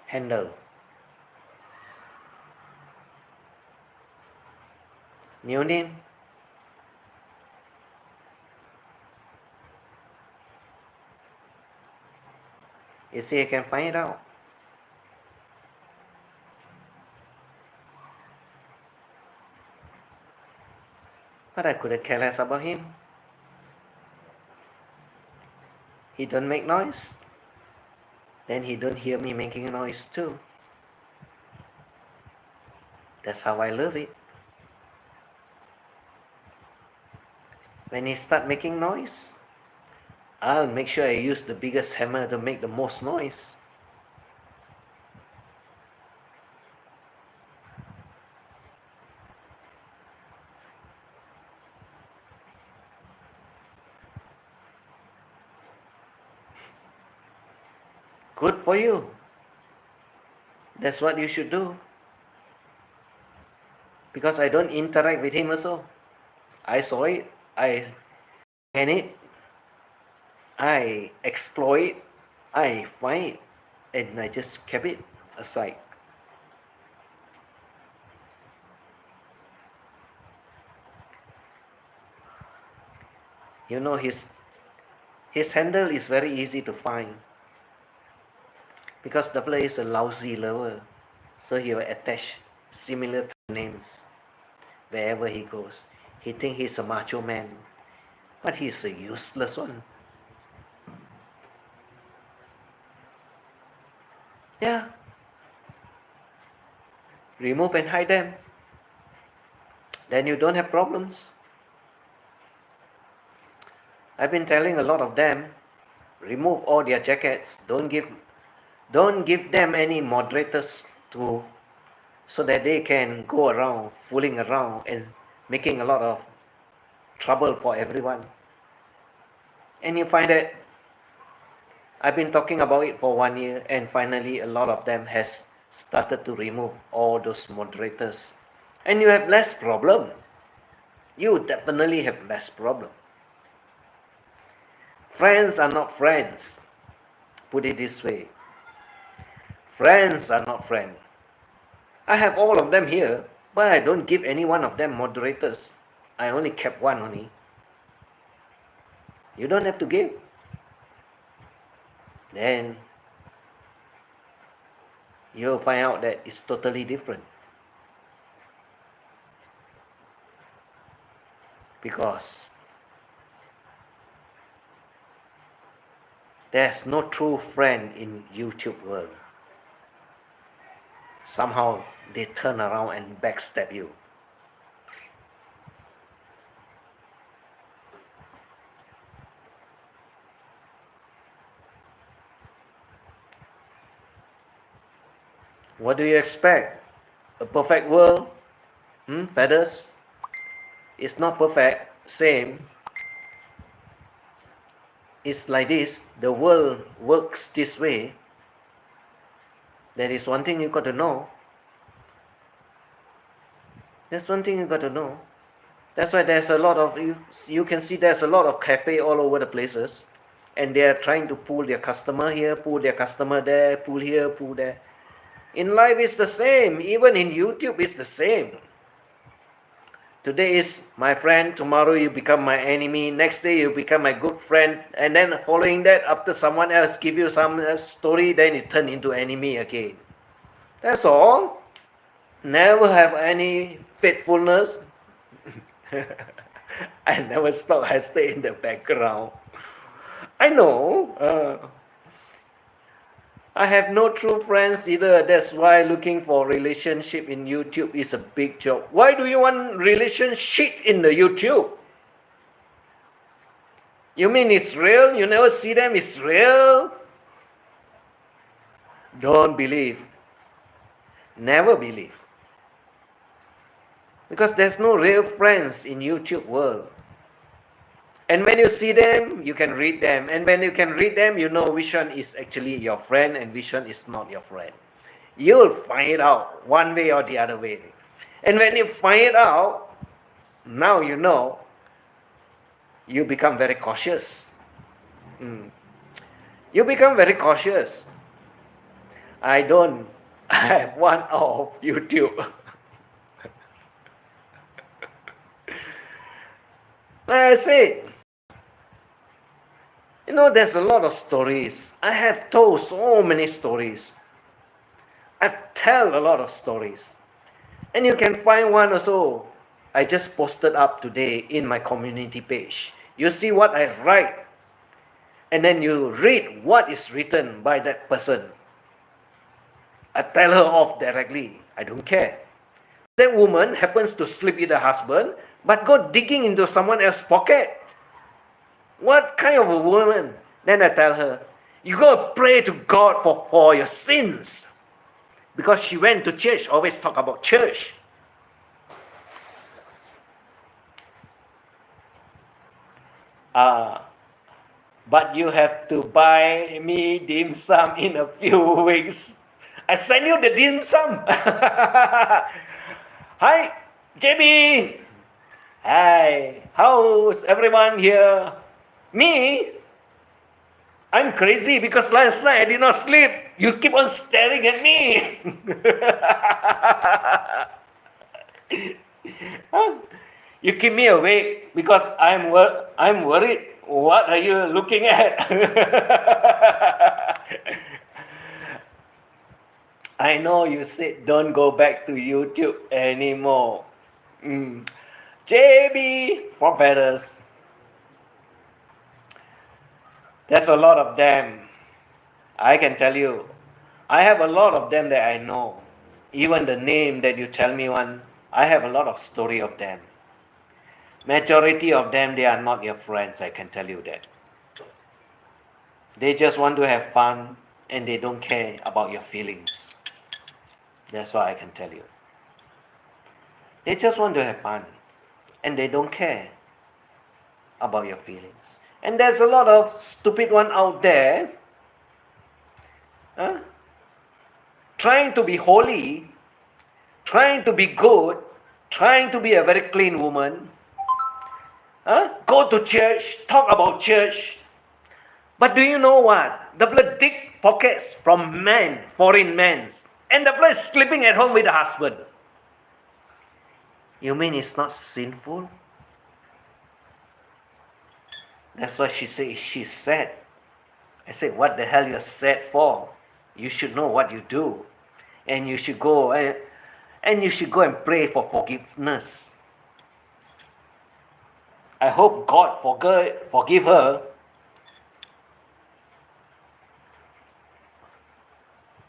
Handle. New name? You see, I can find it out. But I couldn't care less about him. He don't make noise. Then he don't hear me making noise too. That's how I love it. When he start making noise, I'll make sure I use the biggest hammer to make the most noise. Good for you. That's what you should do. Because I don't interact with him also. I saw it, I scan it, I exploit, I find it, and I just kept it aside. You know, his handle is very easy to find. Because the fella is a lousy lover, so he will attach similar names wherever he goes. He thinks he's a macho man, but he's a useless one. Yeah. Remove and hide them. Then you don't have problems. I've been telling a lot of them, remove all their jackets. Don't give them any moderators so that they can go around fooling around and making a lot of trouble for everyone. And you find that I've been talking about it for 1 year, and finally a lot of them has started to remove all those moderators, and you have less problem. You definitely have less problem. Friends are not friends. Put it this way. Friends are not friends. I have all of them here, but I don't give any one of them moderators. I only kept one only. You don't have to give. Then you'll find out that it's totally different. Because there's no true friend in YouTube world. Somehow they turn around and backstab you. What do you expect? A perfect world? Feathers? It's not perfect. Same. It's like this. The world works this way. There is one thing you got to know. There's one thing you got to know. That's why there's a lot of, you can see there's a lot of cafe all over the places. And they are trying to pull their customer here, pull their customer there, pull here, pull there. In life it's the same. Even in YouTube it's the same. Today is my friend, tomorrow you become my enemy, next day you become my good friend, and then following that, after someone else give you some story, then it turn into enemy again. That's all. Never have any faithfulness. I never stop, I stay in the background. I know. I have no true friends either. That's why looking for relationship in YouTube is a big job. Why do you want relationship in the YouTube? You mean it's real? You never see them? It's real? Don't believe. Never believe. Because there's no real friends in YouTube world. And when you see them, you can read them. And when you can read them, you know which one is actually your friend and which one is not your friend. You'll find it out one way or the other way. And when you find it out, now you know, you become very cautious. You become very cautious. I don't. I have one off YouTube. Like I said, you know, there's a lot of stories. I have told so many stories. I've tell a lot of stories. And you can find one also. I just posted up today in my community page. You see what I write. And then you read what is written by that person. I tell her off directly. I don't care. That woman happens to sleep with her husband, but go digging into someone else's pocket. What kind of a woman? Then I tell her, you go pray to God for your sins. Because she went to church, always talk about church. But you have to buy me dim sum in a few weeks. I send you the dim sum. Hi, JB. Hi, how's everyone here? Me? I'm crazy because last night I did not sleep. You keep on staring at me. You keep me awake because I'm worried. What are you looking at? I know you said don't go back to YouTube anymore. JB for feathers. There's a lot of them. I can tell you. I have a lot of them that I know. Even the name that you tell me one, I have a lot of story of them. Majority of them, they are not your friends, I can tell you that. They just want to have fun and they don't care about your feelings. That's what I can tell you. They just want to have fun and they don't care about your feelings. And there's a lot of stupid one out there trying to be holy, trying to be good, trying to be a very clean woman. Go to church, talk about church. But do you know what? The blood dig pockets from men, foreign men, and the blood is sleeping at home with the husband. You mean it's not sinful? That's why she said she's sad. I said, what the hell you're sad for? You should know what you do. And you should go and you should go and pray for forgiveness. I hope God forgive her.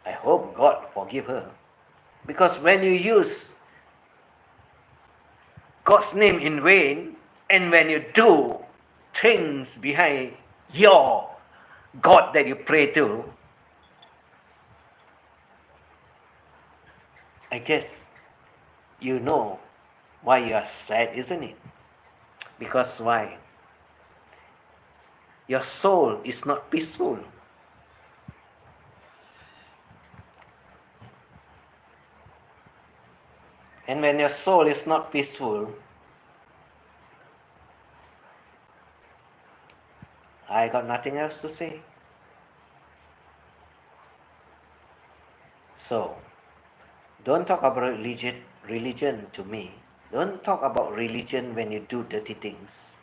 I hope God forgive her. Because when you use God's name in vain, and when you do things behind your God that you pray to, I guess you know why you are sad, isn't it? Because why? Your soul is not peaceful. And when your soul is not peaceful, I got nothing else to say. So, don't talk about religion to me. Don't talk about religion when you do dirty things.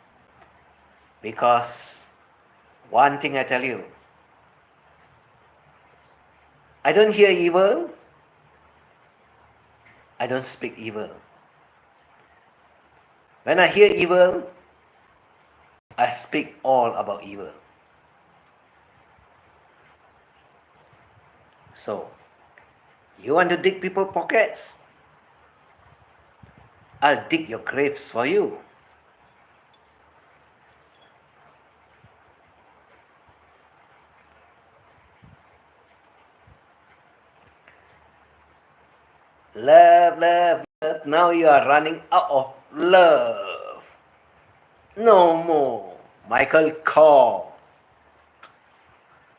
Because one thing I tell you, I don't hear evil. I don't speak evil. When I hear evil, I speak all about evil. So, you want to dig people's pockets? I'll dig your graves for you. Love, love, love. Now you are running out of love. No more. Michael Kor.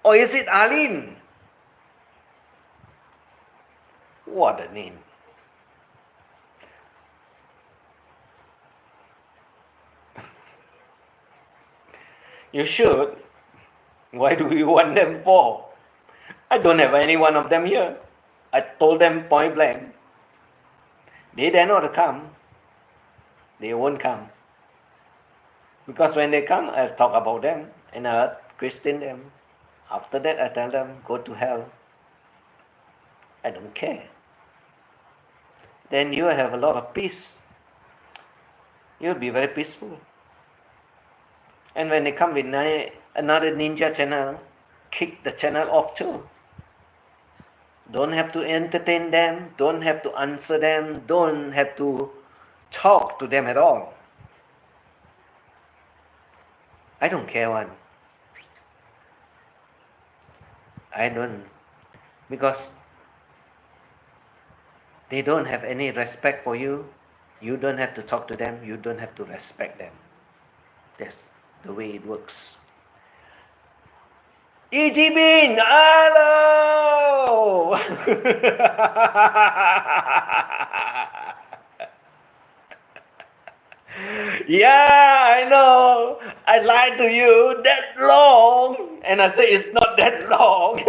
Or is it Arlene? What a name. You should. Why do you want them for? I don't have any one of them here. I told them point blank. They dare not come. They won't come. Because when they come, I'll talk about them and I'll Christian them. After that, I tell them, go to hell. I don't care. Then you have a lot of peace. You'll be very peaceful. And when they come with another ninja channel, kick the channel off too. Don't have to entertain them, don't have to answer them, don't have to talk to them at all. I don't care one. I don't. Because they don't have any respect for you. You don't have to talk to them, you don't have to respect them. That's the way it works. Bin, hello! Yeah, I know. I lied to you that long. And I say it's not that long.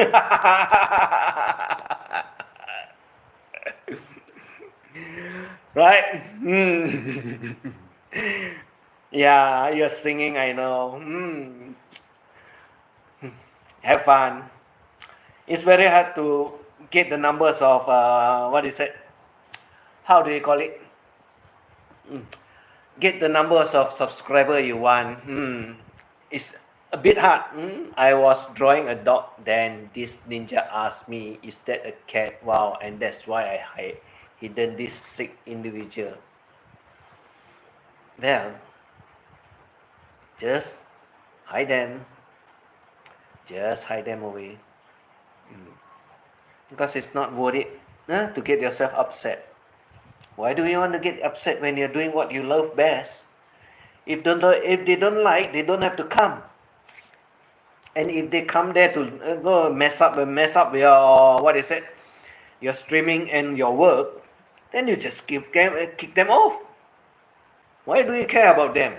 Right? Yeah, you're singing, I know. Have fun. It's very hard to get the numbers of, what is it? How do you call it? Get the numbers of subscriber you want. It's a bit hard. I was drawing a dog, then this ninja asked me, is that a cat? Wow, and that's why I hidden this sick individual. Well, just hide them. Just hide them away. Because it's not worth it to get yourself upset. Why do you want to get upset when you're doing what you love best? If they don't like, they don't have to come. And if they come there to go mess up your, what is it, your streaming and your work, then you just kick them off. Why do you care about them?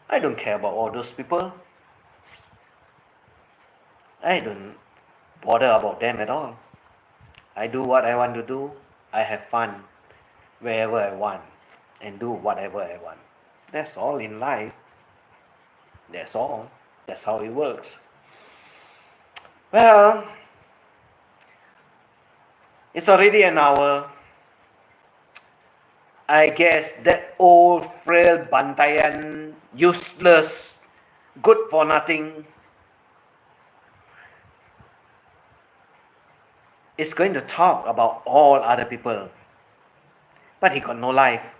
I don't care about all those people. I don't bother about them at all. I do what I want to do. I have fun wherever I want and do whatever I want. That's all in life. That's all. That's how it works. Well, it's already an hour. I guess that old frail bantayan, useless, good for nothing, is going to talk about all other people. But he got no life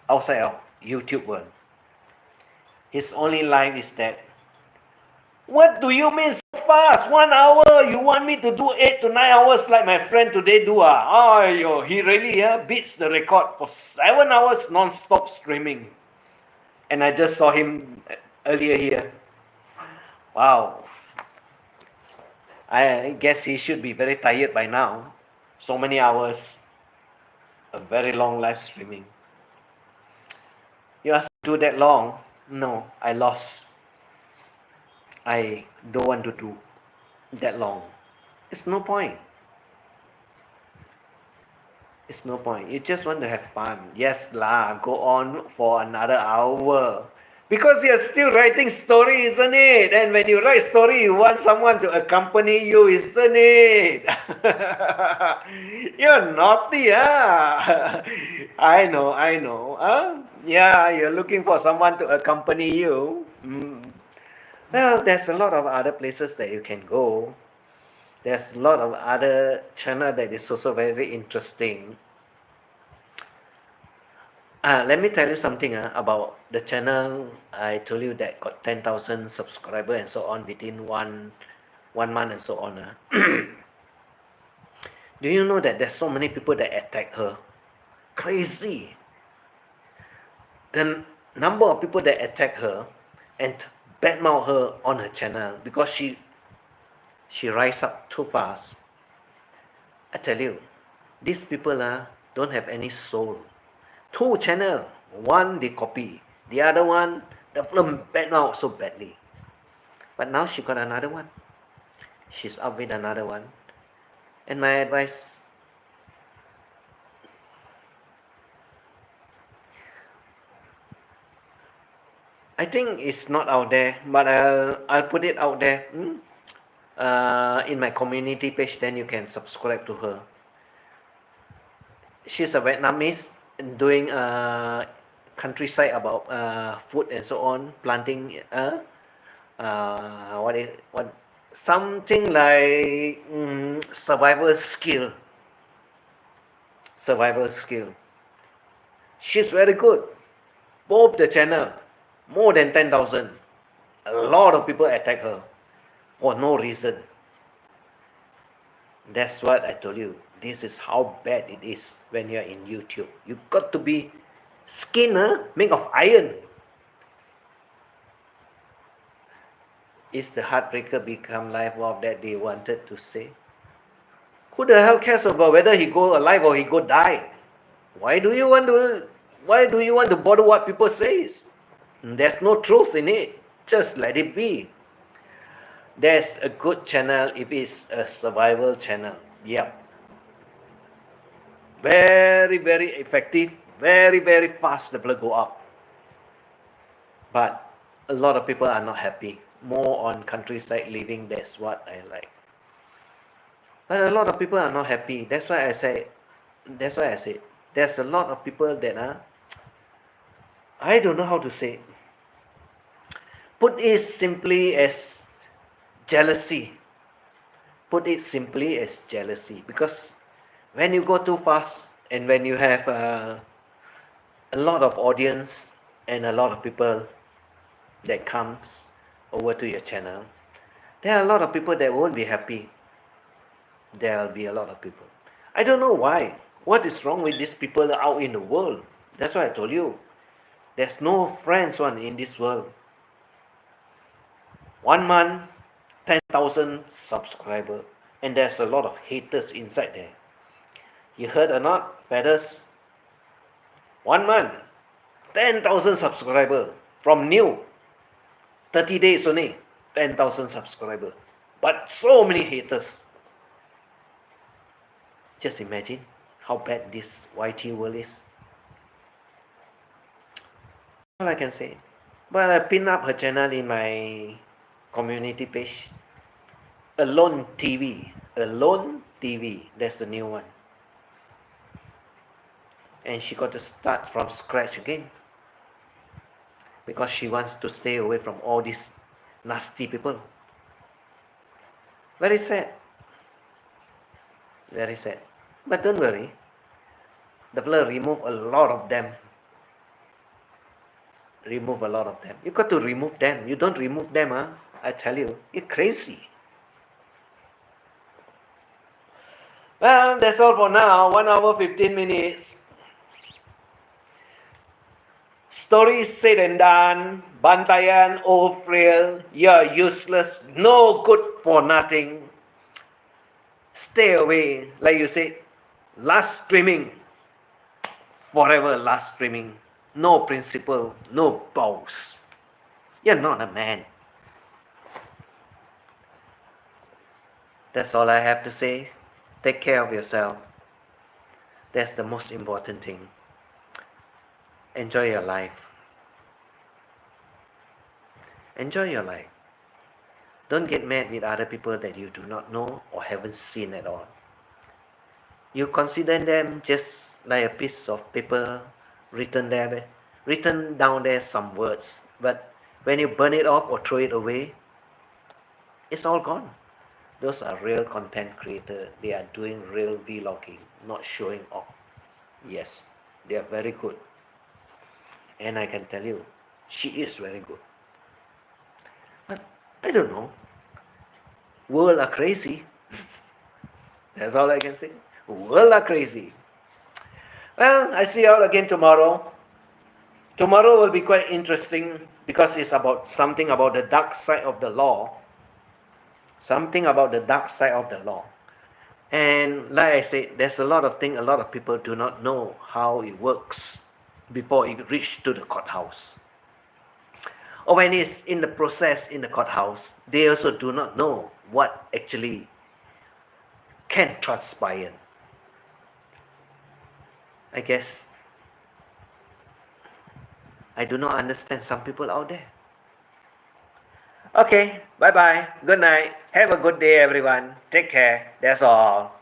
outside of YouTube world. His only life is that, what do you mean so fast? 1 hour? You want me to do 8 to 9 hours like my friend today do? Oh, he really beats the record for 7 hours non-stop streaming. And I just saw him earlier here. Wow. I guess he should be very tired by now. So many hours. A very long live streaming. You asked me to do that long? No, I lost. I don't want to do that long. It's no point. It's no point. You just want to have fun. Yes lah, go on for another hour. Because you're still writing story, isn't it? And when you write story, you want someone to accompany you, isn't it? You're naughty, huh? I know. Yeah, you're looking for someone to accompany you. Well, there's a lot of other places that you can go. There's a lot of other channel that is also very interesting. Let me tell you something about the channel I told you that got 10,000 subscribers and so on within one month and so on. Do you know that there's so many people that attack her? Crazy. Then number of people that attack her and badmouth her on her channel because she rise up too fast. I tell you, these people don't have any soul. 2 channel, one they copy, the other one the film badmouth so badly. But now she got another one. She's up with another one. And my advice, I think it's not out there, but I'll put it out there in my community page, then you can subscribe to her. She's a Vietnamese doing countryside about food and so on, planting what something like survival skill. She's very good. Both the channel, more than 10,000. A lot of people attack her for no reason. That's what I told you. This is how bad it is when you're in YouTube. You got to be skin made of iron. Is the heartbreaker become life of that they wanted to say? Who the hell cares about whether he go alive or he go die? Why do you want to bother what people says? There's no truth in it. Just let it be. There's a good channel if it's a survival channel. Yep. Very, very effective. Very, very fast level go up. But a lot of people are not happy. More on countryside living, that's what I like. But a lot of people are not happy. That's why I said, there's a lot of people that I don't know how to say. Put it simply as jealousy. Because when you go too fast and when you have a lot of audience and a lot of people that comes over to your channel, there are a lot of people that won't be happy. There will be a lot of people. I don't know why. What is wrong with these people out in the world? That's why I told you. There's no friends one in this world. 1 month, 10,000 subscribers. And there's a lot of haters inside there. You heard or not, feathers? 1 month, 10,000 subscribers. From new. 30 days only, 10,000 subscribers. But so many haters. Just imagine how bad this YT world is. All I can say. But I pin up her channel in my community page. Alone TV. That's the new one. And she got to start from scratch again. Because she wants to stay away from all these nasty people. Very sad. Very sad. But don't worry. The fella remove a lot of them. You got to remove them. You don't remove them, I tell you, you're crazy. Well, that's all for now. 1 hour, 15 minutes. Story said and done. Bantayan, old frail. You're useless. No good for nothing. Stay away. Like you said, last streaming. Forever last streaming. No principle. No balls. You're not a man. That's all I have to say. Take care of yourself. That's the most important thing. Enjoy your life. Enjoy your life. Don't get mad with other people that you do not know or haven't seen at all. You consider them just like a piece of paper written down there some words. But when you burn it off or throw it away, it's all gone. Those are real content creators. They are doing real vlogging, not showing off. Yes, they are very good. And I can tell you, she is very good. But I don't know. World are crazy. That's all I can say. World are crazy. Well, I see you all again tomorrow. Tomorrow will be quite interesting because it's about something about the dark side of the law. Something about the dark side of the law. And like I said, there's a lot of things a lot of people do not know how it works before it reach to the courthouse. Or when it's in the process in the courthouse, they also do not know what actually can transpire. I guess I do not understand some people out there. Okay, bye bye. Good night. Have a good day, everyone. Take care. That's all.